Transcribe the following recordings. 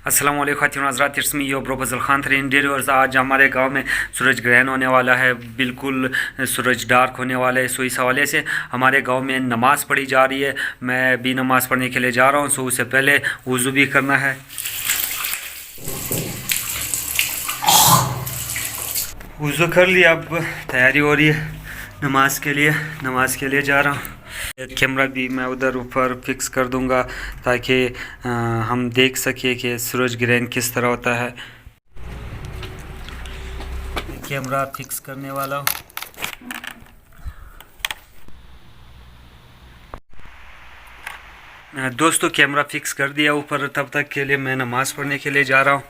अस्सलाम वालेकुम ख़ातिन हज़रात, it's me your bro Fazal Khan three India viewers. आज हमारे गांव में सूरज ग्रहण होने वाला है, बिल्कुल सूरज डार्क होने वाला है। सो इस हवाले से हमारे गांव में नमाज़ पढ़ी जा रही है। मैं भी नमाज़ पढ़ने के लिए जा रहा हूं। सो उससे पहले वज़ू भी करना है। वज़ू कर लिया, अब तैयारी हो रही है नमाज के लिए जा रहा हूँ। कैमरा भी मैं उधर ऊपर फिक्स कर दूंगा ताकि हम देख सके कि सूरज ग्रहण किस तरह होता है। कैमरा फिक्स करने वाला हूँ। दोस्तों कैमरा फिक्स कर दिया ऊपर, तब तक के लिए मैं नमाज़ पढ़ने के लिए जा रहा हूँ।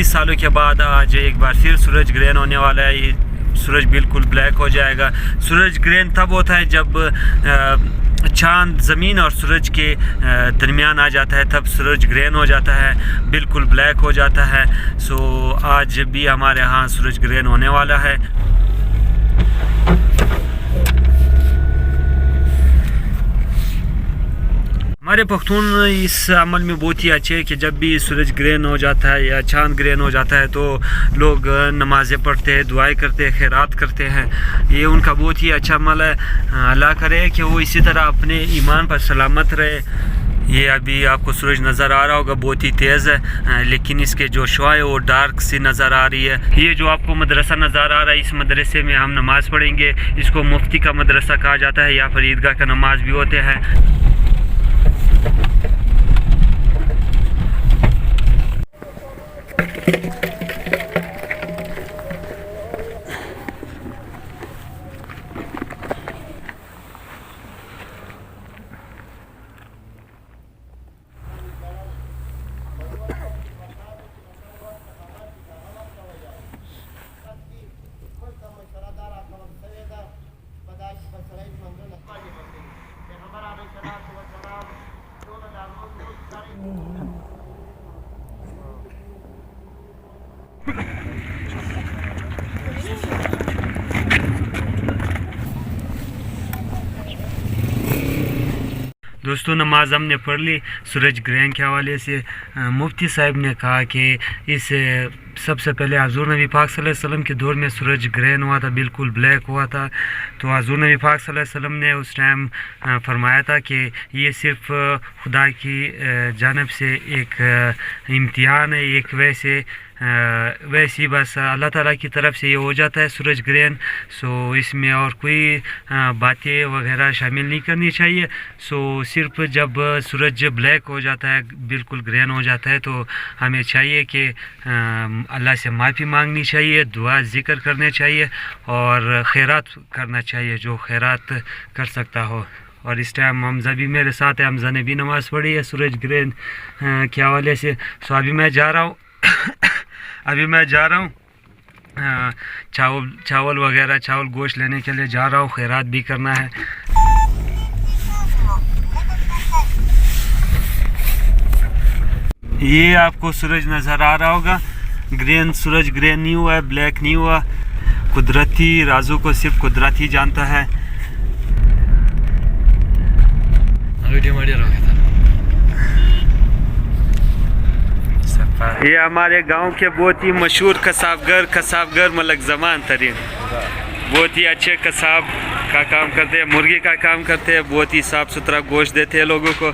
सालों के बाद आज एक बार फिर सूरज ग्रहण होने वाला है। ये सूरज बिल्कुल ब्लैक हो जाएगा। सूरज ग्रहण तब होता है जब चांद ज़मीन और सूरज के दरमियान आ जाता है, तब सूरज ग्रहण हो जाता है, बिल्कुल ब्लैक हो जाता है। सो आज भी हमारे यहाँ सूरज ग्रहण होने वाला है। हमारे पख्तून इस अमल में बहुत ही अच्छे है कि जब भी सूरज ग्रहण हो जाता है या चांद ग्रहण हो जाता है तो लोग नमाज़ें पढ़ते हैं, दुआएं करते हैं, खैरात करते हैं। ये उनका बहुत ही अच्छा अमल है। अल्लाह करे कि वो इसी तरह अपने ईमान पर सलामत रहे। ये अभी आपको सूरज नज़र आ रहा होगा, बहुत ही तेज़ है, लेकिन इसके जो शुआ है वो डार्क सी नज़र आ रही है। ये जो आपको मदरसा नज़र आ रहा है, इस मदरसे में हम नमाज़ पढ़ेंगे। इसको मुफ्ती का मदरसा कहा जाता है या फिर ईदगाह का नमाज भी होते हैं। दोस्तों नमाज हमने पढ़ ली। सूरज ग्रहण के हवाले से मुफ्ती साहब ने कहा कि इस सबसे पहले हज़ूर नबी पाक सल्लल्लाहु अलैहि वसल्लम के दौर में सूरज ग्रहण हुआ था, बिल्कुल ब्लैक हुआ था। तो हज़ूर नबी पाक सल्लल्लाहु अलैहि वसल्लम ने उस टाइम फरमाया था कि ये सिर्फ़ खुदा की जानब से एक इम्तिहान है, एक वैसी बस अल्लाह ताला की तरफ से ये हो जाता है सूरज ग्रहण। सो इसमें और कोई बातें वगैरह शामिल नहीं करनी चाहिए। सो सिर्फ जब सूरज ब्लैक हो जाता है, बिल्कुल ग्रहण हो जाता है, तो हमें चाहिए कि अल्लाह से माफ़ी मांगनी चाहिए, दुआ ज़िक्र करने चाहिए और खैरात करना चाहिए जो खैरात कर सकता हो। और इस टाइम हमज़ा भी मेरे साथ है, हमज़ा ने भी नमाज़ पढ़ी है सूरज ग्रहण के हवाले से। सो अभी मैं जा रहा हूँ चावल वगैरह, चावल गोश्त लेने के लिए जा रहा हूँ, खैरात भी करना है। ये आपको सूरज नज़र आ रहा होगा, ग्रहण सूरज ग्रहण नहीं हुआ है, ब्लैक नहीं हुआ। कुदरती राजों को सिर्फ कुदरत ही जानता है। ये हमारे गांव के बहुत ही मशहूर कसाबगर मलक ज़मान तरीन, बहुत ही अच्छे कसाब का काम करते हैं, मुर्गी का काम करते हैं, बहुत ही साफ़ सुथरा गोश्त देते हैं लोगों को।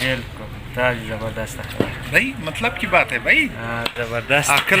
बिल्कुल ताज ज़बरदस्त भाई मतलब की बात है भाई ज़बरदस्त कल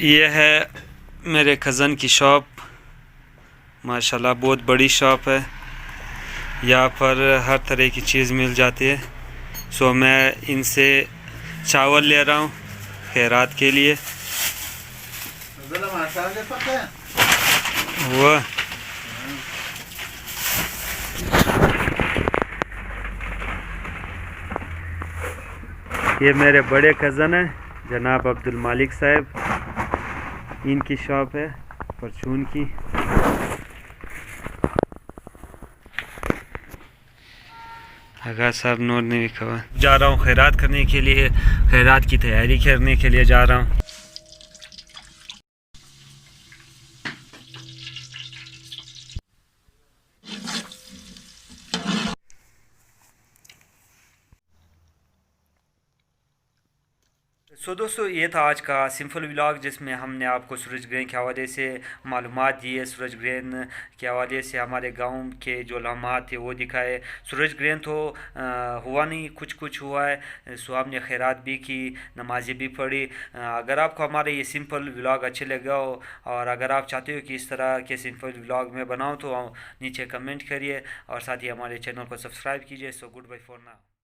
ये है मेरे कज़न की शॉप माशाल्लाह बहुत बड़ी शॉप है यहाँ पर हर तरह की चीज़ मिल जाती है सो मैं इनसे चावल ले रहा हूँ खैरात के लिए वो ये मेरे बड़े कज़न हैं जनाब अब्दुल मालिक साहब इनकी शॉप है परचून की आगा साहब नूर ने भी कहा जा रहा हूँ खैरात करने के लिए खैरात की तैयारी करने के लिए जा रहा हूँ दोस्तों ये था आज का सिंपल व्लॉग जिसमें हमने आपको सूरज ग्रहण के हवाले से मालूमात दी है सूरज ग्रहण के हवाले से हमारे गांव के जो लम्हात थे वो दिखाए सूरज ग्रहण तो हुआ नहीं कुछ हुआ है सो हमने खैरात भी की नमाज़ें भी पढ़ी अगर आपको हमारे ये सिंपल व्लॉग अच्छे लगा हो और अगर आप चाहते हो कि इस तरह के सिंपल व्लॉग में बनाऊँ तो नीचे कमेंट करिए और साथ ही हमारे चैनल को सब्सक्राइब कीजिए so goodbye for now.